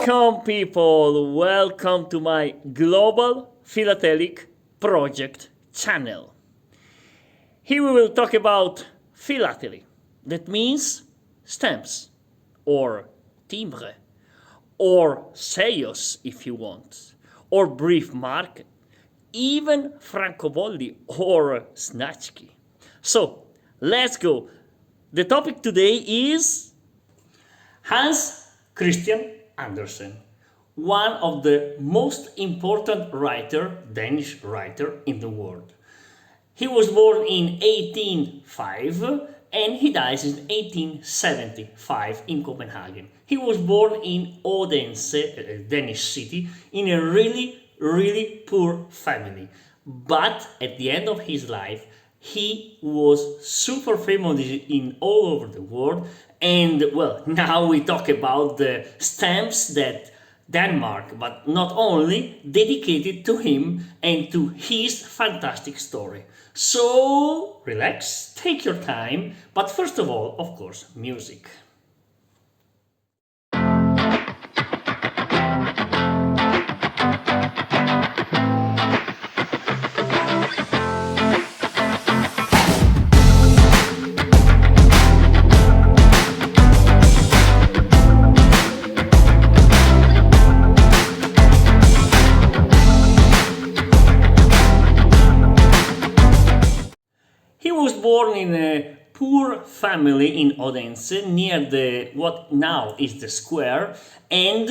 Welcome, people. Welcome to my global philatelic project channel. Here we will talk about philately. That means stamps, or timbre, or seios if you want, or briefmark, even francobolli or znaczki. So let's go. The topic today is Hans Christian Andersen, one of the most important Danish writer in the world. He was born in 1805 and he dies in 1875 in Copenhagen. He was born in Odense, a Danish city, in a really poor family. But at the end of his life, he was super famous in all over the world. And well, now we talk about the stamps that Denmark, but not only, dedicated to him and to his fantastic story. So relax, take your time, but first of all, of course, music. He was born in a poor family in Odense, near what now is the square, and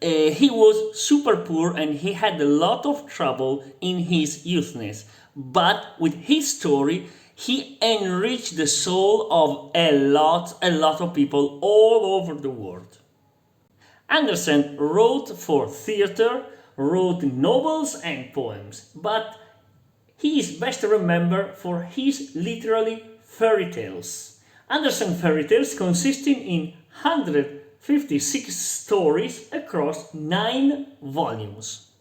he was super poor and he had a lot of trouble in his youthness. But with his story, he enriched the soul of a lot of people all over the world. Andersen wrote for theater, wrote novels and poems, but he is best remembered for his literary fairy tales. Andersen fairy tales consisting in 156 stories across 9 volumes.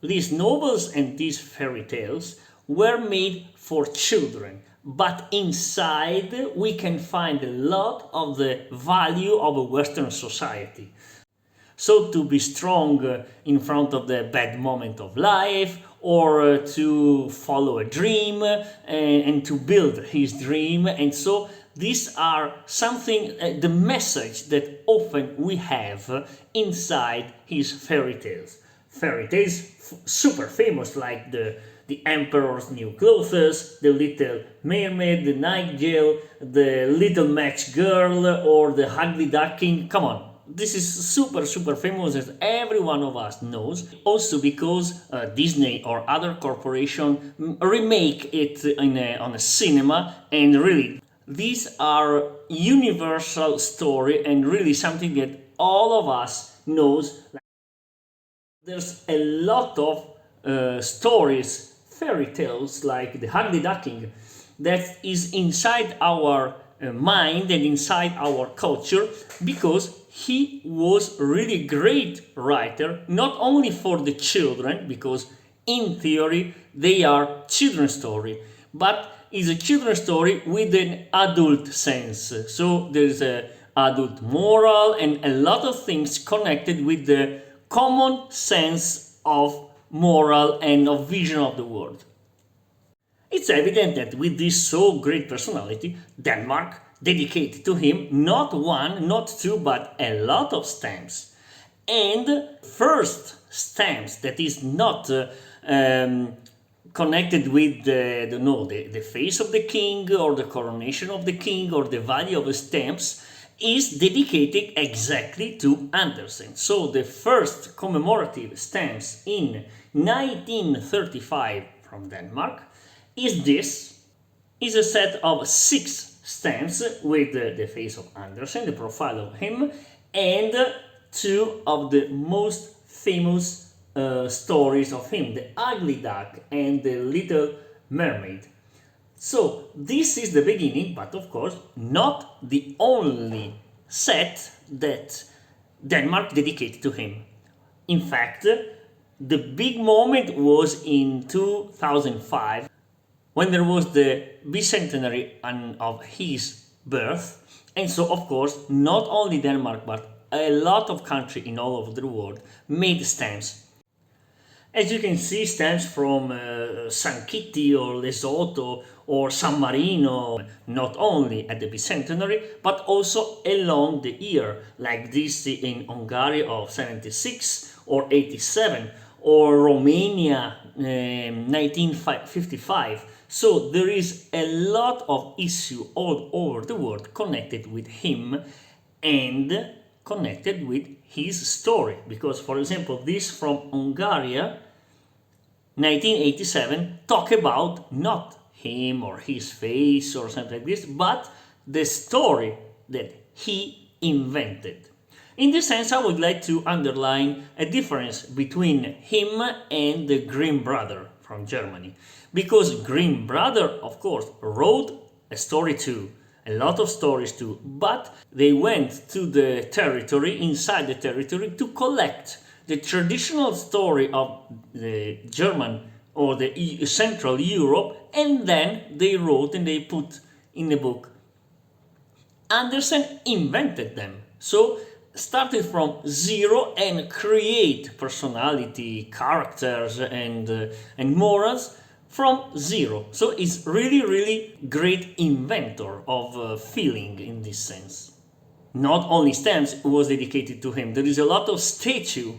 These novels and these fairy tales were made for children, but inside we can find a lot of the value of a Western society. So to be strong in front of the bad moment of life, or to follow a dream and to build his dream. And so these are something, the message that often we have inside his fairy tales. Fairy tales super famous, like the Emperor's New Clothes, the Little Mermaid, the Nightingale, the Little Match Girl, or the Ugly Duckling. Come on. This is super famous, as every one of us knows. Also because Disney or other corporation remake it on a cinema, and really these are universal story and really something that all of us knows. There's a lot of stories, fairy tales like the Ugly Duckling that is inside our mind and inside our culture, because he was a really great writer, not only for the children, because in theory they are children's story, but is a children's story with an adult sense. So there's a adult moral and a lot of things connected with the common sense of moral and of vision of the world. It's evident that with this so great personality, Denmark dedicated to him not one, not two, but a lot of stamps. And first stamps that is not connected with the face of the king or the coronation of the king or the value of the stamps is dedicated exactly to Andersen. So the first commemorative stamps in 1935 from Denmark is a set of 6 stamps with the face of Andersen, the profile of him, and 2 of the most famous stories of him, the Ugly Duck and the Little Mermaid. So this is the beginning, but of course not the only set that Denmark dedicated to him. In fact, the big moment was in 2005, when there was the bicentenary of his birth, and so of course not only Denmark but a lot of countries in all over the world made stamps. As you can see, stamps from San Kitty or Lesotho or San Marino, not only at the bicentenary, but also along the year, like this in Hungary of 76 or 87, or Romania 1955. So there is a lot of issue all over the world connected with him and connected with his story. Because, for example, this from Hungary 1987 talk about not him or his face or something like this, but the story that he invented. In this sense, I would like to underline a difference between him and the Grimm brother from Germany. Because Grimm brother, of course, wrote a story too, a lot of stories too, but they went to the territory, inside the territory, to collect the traditional story of the German or the Central Europe, and then they wrote and they put in the book. Andersen invented them, so started from zero and create personality, characters, and morals from zero. So it's really great inventor of feeling in this sense. Not only stamps was dedicated to him, there is a lot of statue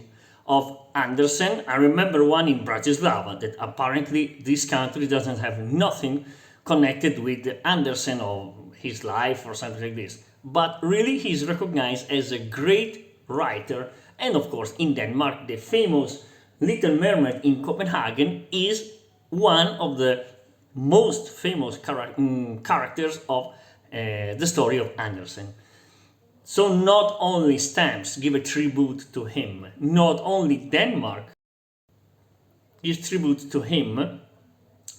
of Andersen. I remember one in Bratislava that apparently this country doesn't have nothing connected with Andersen or his life or something like this. But really he's recognized as a great writer, and of course in Denmark the famous Little Mermaid in Copenhagen is one of the most famous characters of the story of Andersen. So not only stamps give a tribute to him, not only Denmark gives tribute to him,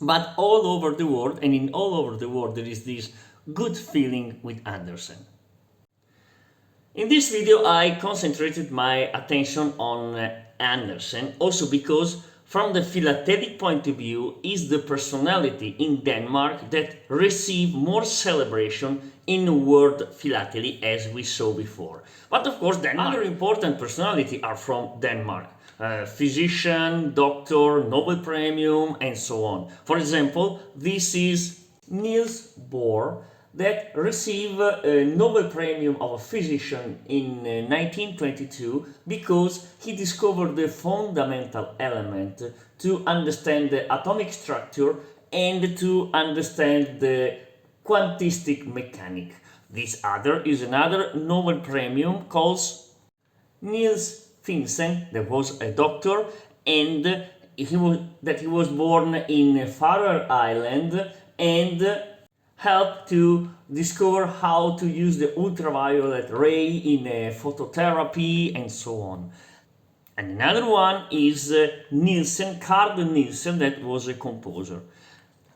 but all over the world, and in all over the world there is this good feeling with Andersen. In this video I concentrated my attention on Andersen, also because from the philatelic point of view is the personality in Denmark that receive more celebration in the word philately, as we saw before. But of course, other important personalities are from Denmark. Physician, doctor, Nobel Premium, and so on. For example, this is Niels Bohr, that received a Nobel Premium of a physician in 1922 because he discovered the fundamental element to understand the atomic structure and to understand the quantistic mechanic. This other is another Nobel Premium called Niels Finsen, that was a doctor, and he was born in Faroe Island and helped to discover how to use the ultraviolet ray in phototherapy and so on. And another one is Nielsen, Carl Nielsen, that was a composer.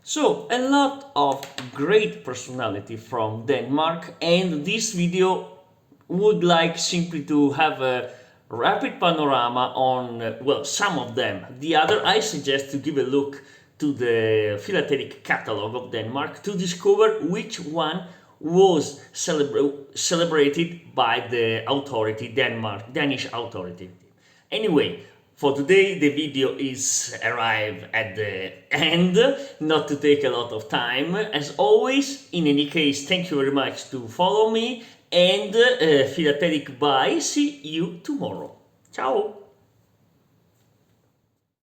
So a lot of great personality from Denmark, and this video would like simply to have a rapid panorama on, well, some of them. The other, I suggest to give a look to the philatelic catalog of Denmark to discover which one was celebrated by the authority, Danish authority. Anyway, for today the video is arrived at the end, not to take a lot of time. As always, in any case, thank you very much to follow me, and philatelic bye, see you tomorrow. Ciao!